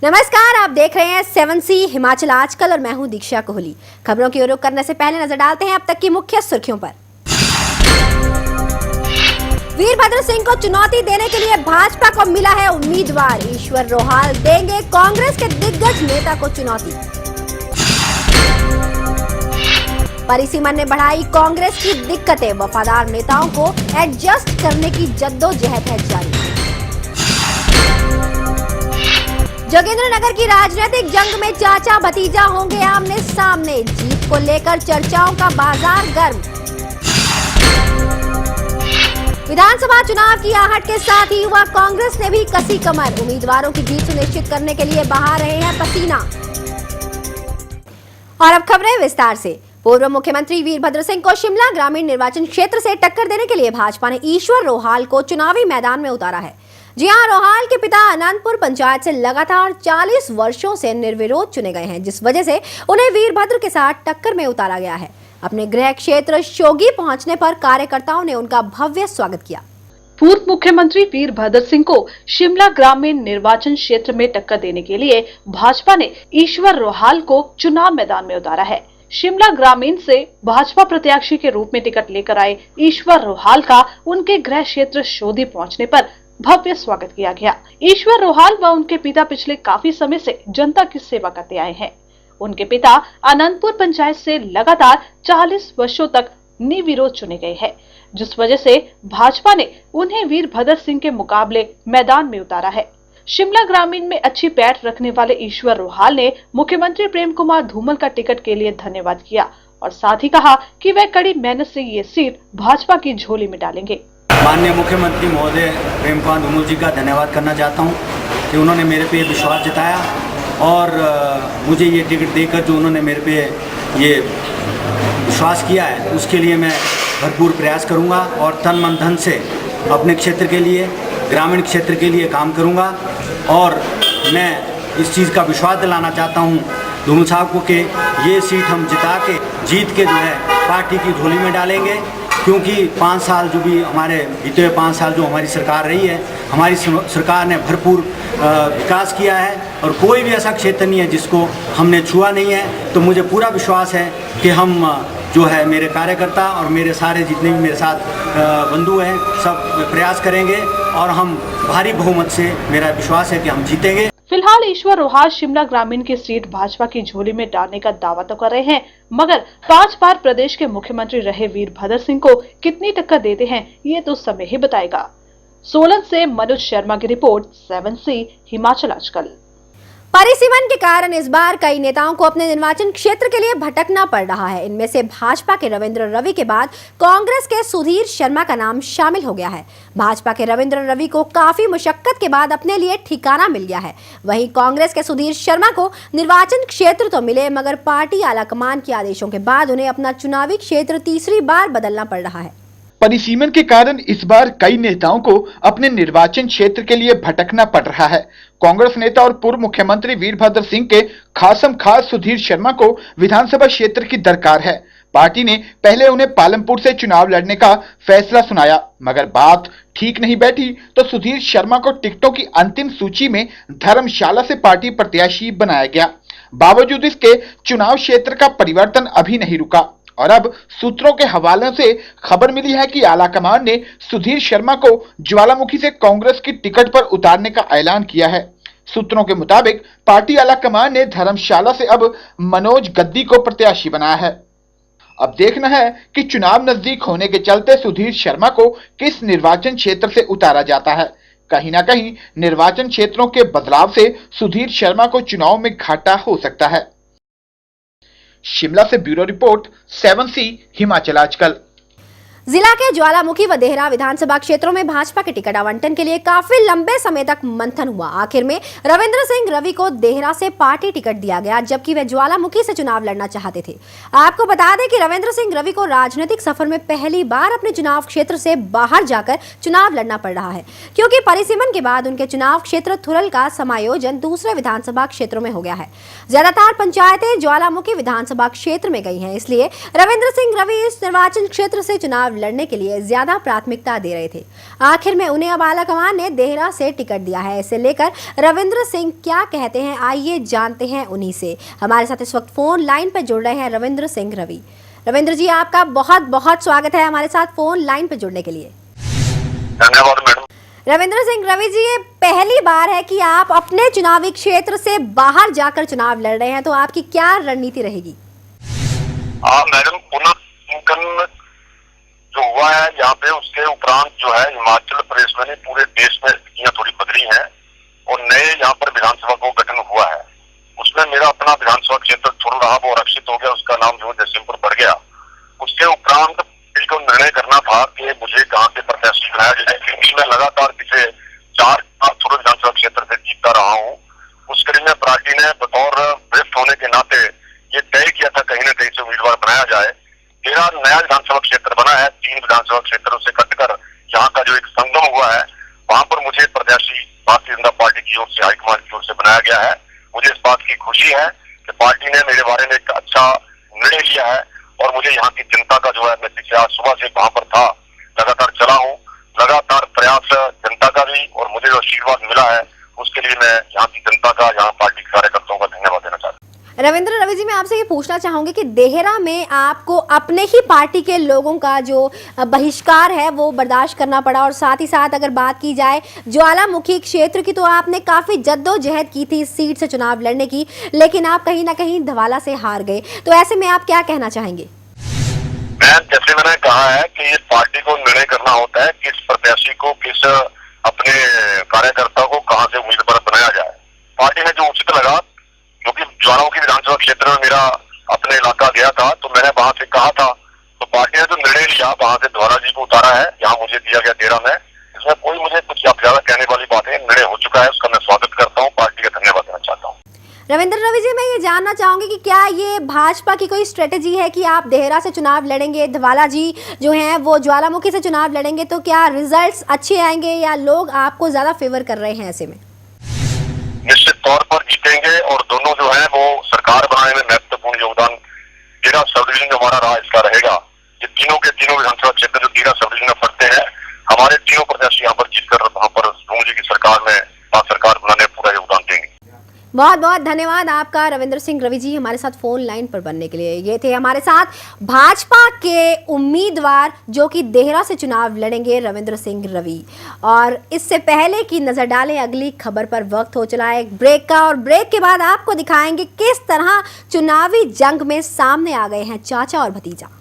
नमस्कार, आप देख रहे हैं 7C हिमाचल आजकल और मैं हूं दीक्षा कोहली। खबरों की ओर रुख करने से पहले नजर डालते हैं अब तक की मुख्य सुर्खियों पर। वीरभद्र सिंह को चुनौती देने के लिए भाजपा को मिला है उम्मीदवार। ईश्वर रोहाल देंगे कांग्रेस के दिग्गज नेता को चुनौती। परिसीमन ने बढ़ाई कांग्रेस की दिक्कतें, वफादार नेताओं को एडजस्ट करने की जद्दोजहद है जारी। जोगिंद्रनगर की राजनीतिक जंग में चाचा भतीजा होंगे आमने सामने, जीत को लेकर चर्चाओं का बाजार गर्म। विधानसभा चुनाव की आहट के साथ ही युवा कांग्रेस ने भी कसी कमर, उम्मीदवारों की जीत सुनिश्चित करने के लिए बहा रहे हैं पसीना। और अब खबरें विस्तार से। पूर्व मुख्यमंत्री वीरभद्र सिंह को शिमला ग्रामीण निर्वाचन क्षेत्र से टक्कर देने के लिए भाजपा ने ईश्वर रोहाल को चुनावी मैदान में उतारा है। जी हां, रोहाल के पिता अनंतपुर पंचायत से लगातार 40 वर्षों से निर्विरोध चुने गए हैं, जिस वजह से उन्हें वीरभद्र के साथ टक्कर में उतारा गया है। अपने गृह क्षेत्र शोगी पहुंचने पर कार्यकर्ताओं ने उनका भव्य स्वागत किया। पूर्व मुख्यमंत्री वीरभद्र सिंह को शिमला ग्रामीण निर्वाचन क्षेत्र में टक्कर देने के लिए भाजपा ने ईश्वर रोहाल को चुनाव मैदान में उतारा है। शिमला ग्रामीण से भाजपा प्रत्याशी के रूप में टिकट लेकर आए ईश्वर रोहाल का उनके गृह क्षेत्र शोधी पहुंचने पर भव्य स्वागत किया गया। ईश्वर रोहाल व उनके पिता पिछले काफी समय से जनता की सेवा करते आए हैं। उनके पिता अनंतपुर पंचायत से लगातार 40 वर्षों तक निर्विरोध चुने गए हैं, जिस वजह से भाजपा ने उन्हें वीरभद्र सिंह के मुकाबले मैदान में उतारा है। शिमला ग्रामीण में अच्छी पैठ रखने वाले ईश्वर रोहाल ने मुख्यमंत्री प्रेम कुमार धूमल का टिकट के लिए धन्यवाद किया और साथ ही कहा कि वे कड़ी मेहनत से ये सीट भाजपा की झोली में डालेंगे। माननीय मुख्यमंत्री महोदय प्रेम कुमार धूमल जी का धन्यवाद करना चाहता हूं कि उन्होंने मेरे पे विश्वास जताया और मुझे ये टिकट देकर जो उन्होंने मेरे पे ये विश्वास किया है, उसके लिए मैं भरपूर प्रयास करूंगा और तन मन धन से अपने क्षेत्र के लिए, ग्रामीण क्षेत्र के लिए काम करूंगा। और मैं इस चीज़ का विश्वास दिलाना चाहता हूं धूमल साहब को कि ये सीट हम जिता के जीत के जो है पार्टी की झोली में डालेंगे, क्योंकि 5 साल जो भी हमारे बीते हुए 5 साल जो हमारी सरकार रही है, हमारी सरकार ने भरपूर विकास किया है और कोई भी ऐसा क्षेत्र नहीं है जिसको हमने छुआ नहीं है। तो मुझे पूरा विश्वास है कि हम जो है मेरे कार्यकर्ता और मेरे सारे जितने भी मेरे साथ बंधु हैं सब प्रयास करेंगे और हम भारी बहुमत से, मेरा विश्वास है कि हम जीतेंगे। फिलहाल ईश्वर रोहाल शिमला ग्रामीण की सीट भाजपा की झोली में डालने का दावा तो कर रहे हैं, मगर 5 बार प्रदेश के मुख्यमंत्री रहे वीरभद्र सिंह को कितनी टक्कर देते हैं ये तो समय ही बताएगा। सोलन से मनोज शर्मा की रिपोर्ट, 7C हिमाचल आजकल। परिसीमन के कारण इस बार कई नेताओं को अपने निर्वाचन क्षेत्र के लिए भटकना पड़ रहा है। इनमें से भाजपा के रविंद्र रवि के बाद कांग्रेस के सुधीर शर्मा का नाम शामिल हो गया है। भाजपा के रविंद्र रवि को काफी मुशक्कत के बाद अपने लिए ठिकाना मिल गया है। वहीं कांग्रेस के सुधीर शर्मा को निर्वाचन क्षेत्र तो मिले, मगर पार्टी आलाकमान के आदेशों के बाद उन्हें अपना चुनावी क्षेत्र तीसरी बार बदलना पड़ रहा है। परिसीमन के कारण इस बार कई नेताओं को अपने निर्वाचन क्षेत्र के लिए भटकना पड़ रहा है। कांग्रेस नेता और पूर्व मुख्यमंत्री वीरभद्र सिंह के खासम खास सुधीर शर्मा को विधानसभा क्षेत्र की दरकार है। पार्टी ने पहले उन्हें पालमपुर से चुनाव लड़ने का फैसला सुनाया, मगर बात ठीक नहीं बैठी तो सुधीर शर्मा को टिकटों की अंतिम सूची में धर्मशाला से पार्टी प्रत्याशी बनाया गया। बावजूद इसके चुनाव क्षेत्र का परिवर्तन अभी नहीं रुका और अब सूत्रों के हवाले से खबर मिली है कि आलाकमान ने सुधीर शर्मा को ज्वालामुखी से कांग्रेस की टिकट पर उतारने का ऐलान किया है। सूत्रों के मुताबिक पार्टी आलाकमान ने धर्मशाला से अब मनोज गद्दी को प्रत्याशी बनाया है। अब देखना है कि चुनाव नजदीक होने के चलते सुधीर शर्मा को किस निर्वाचन क्षेत्र से उतारा जाता है। कहीं ना कहीं निर्वाचन क्षेत्रों के बदलाव से सुधीर शर्मा को चुनाव में घाटा हो सकता है। शिमला से ब्यूरो रिपोर्ट, 7C हिमाचल आजकल। जिला के ज्वालामुखी व देहरा विधानसभा क्षेत्रों में भाजपा के टिकट आवंटन के लिए काफी लंबे समय तक मंथन हुआ। आखिर में रविंद्र सिंह रवि को देहरा से पार्टी टिकट दिया गया, जबकि वे ज्वालामुखी से चुनाव लड़ना चाहते थे। आपको बता दें कि रविंद्र सिंह रवि को राजनीतिक सफर में पहली बार अपने चुनाव क्षेत्र से बाहर जाकर चुनाव लड़ना पड़ रहा है, क्योंकि परिसीमन के बाद उनके चुनाव क्षेत्र थुरल का समायोजन दूसरे विधानसभा क्षेत्रों में हो गया है। ज्यादातर पंचायतें ज्वालामुखी विधानसभा क्षेत्र में गई हैं, इसलिए रविंद्र सिंह रवि इस निर्वाचन क्षेत्र से चुनाव लड़ने के लिए ज्यादा प्राथमिकता दे रहे थे। आखिर में उन्हें अब आलाकमान ने देहरा से टिकट दिया है। इसे लेकर रविंद्र सिंह क्या कहते हैं, आइए जानते हैं उन्हीं से। हमारे साथ इस वक्त फोन लाइन पर जुड़ रहे हैं रविंद्र सिंह रवि। रविंद्र जी, आपका बहुत बहुत स्वागत है हमारे साथ फोन लाइन पर जुड़ने के लिए। धन्यवाद मैडम। रविंद्र सिंह रवि जी, ये पहली बार है कि आप अपने चुनावी क्षेत्र से बाहर जाकर चुनाव लड़ रहे हैं, तो आपकी क्या रणनीति रहेगी? मैडम, पुनर्विंकन जो हुआ है यहाँ पे, उसके उपरांत जो है हिमाचल प्रदेश में नहीं पूरे देश में स्थितियां थोड़ी बदली हैं और नए यहाँ पर विधानसभा को गठन हुआ है। उसमें मेरा अपना विधानसभा क्षेत्र छोड़ रहा वो आरक्षित हो गया, उसका नाम जो जयसिंहपुर पड़ गया। उसके उपरांत को निर्णय करना था कि मुझे कहाँ से प्रत्याशी बनाया जाए, क्योंकि मैं लगातार पिछले 4 छोटे विधानसभा क्षेत्र से जीतता रहा हूँ। उस कड़ी में पार्टी ने बतौर वरिष्ठ होने के नाते ये तय किया था कहीं न कहीं से उम्मीदवार बनाया जाए। मेरा नया विधानसभा क्षेत्र बना है, 3 विधानसभा क्षेत्रों से कटकर यहाँ का जो एक संगम हुआ है, वहाँ पर मुझे प्रत्याशी भारतीय जनता पार्टी की ओर से, हाईकमान की ओर से बनाया गया है। मुझे इस बात की खुशी है कि पार्टी ने मेरे बारे में एक अच्छा निर्णय लिया है और मुझे यहाँ की जनता का जो है, मैं पिछले आज सुबह से वहाँ पर था, लगातार चला हूँ, लगातार प्रयास जनता का भी, और मुझे जो आशीर्वाद मिला है उसके लिए मैं यहाँ की जनता का, यहाँ पार्टी के कार्यकर्ताओं का धन्यवाद देना चाहता हूँ। रविंद्र रवि जी, मैं आपसे ये पूछना चाहूंगी कि देहरा में आपको अपने ही पार्टी के लोगों का जो बहिष्कार है वो बर्दाश्त करना पड़ा, और साथ ही साथ अगर बात की जाए ज्वालामुखी क्षेत्र की, तो आपने काफी जद्दोजहद की थी इस सीट से चुनाव लड़ने की, लेकिन आप कहीं ना कहीं धवाला से हार गए। तो ऐसे में आप क्या कहना चाहेंगे? जैसे मैंने कहा है कि ये पार्टी को निर्णय करना होता है किस प्रत्याशी को, किस अपने कार्यकर्ता को कहां से उम्मीदवार बनाया जाए। पार्टी ने जो उचित लगा, क्योंकि ज्वालामुखी विधानसभा क्षेत्र में मेरा अपने इलाका गया था, तो मैंने वहां से कहा था, तो पार्टी ने जो निर्णय लिया वहां से द्वारा जी को उतारा है, यहाँ मुझे दिया गया देहरा में। इसमें कोई मुझे कुछ ज्यादा कहने वाली बात है, निर्णय हो चुका है, उसका मैं स्वागत करता हूँ, पार्टी का धन्यवाद देना चाहता हूँ। रविंद्र रवि जी, मैं ये जानना चाहूंगी कि क्या ये भाजपा की कोई स्ट्रेटेजी है कि आप देहरा से चुनाव लड़ेंगे, धवाला जी जो हैं वो ज्वालामुखी से चुनाव लड़ेंगे, तो क्या रिजल्ट्स अच्छे आएंगे या लोग आपको ज्यादा फेवर कर रहे हैं ऐसे में? निश्चित तौर पर जीतेंगे, और दोनों जो है वो सरकार बनाने में महत्वपूर्ण योगदान देहरा सब डिवीजन हमारा रहा, इसका रहेगा। ये तीनों के तीनों विधानसभा क्षेत्र जो देहरा सब डिवीजन में पड़ते हैं, हमारे तीनों प्रत्याशी यहाँ पर जीतकर वहाँ पर जी की सरकार में सरकार बनाने में पूरा योगदान देंगे। बहुत बहुत धन्यवाद आपका रविंद्र सिंह रवि जी हमारे साथ फोन लाइन पर बनने के लिए। ये थे हमारे साथ भाजपा के उम्मीदवार जो कि देहरा से चुनाव लड़ेंगे, रविंद्र सिंह रवि। और इससे पहले की नजर डालें अगली खबर पर, वक्त हो चला है एक ब्रेक का, और ब्रेक के बाद आपको दिखाएंगे किस तरह चुनावी जंग में सामने आ गए हैं चाचा और भतीजा।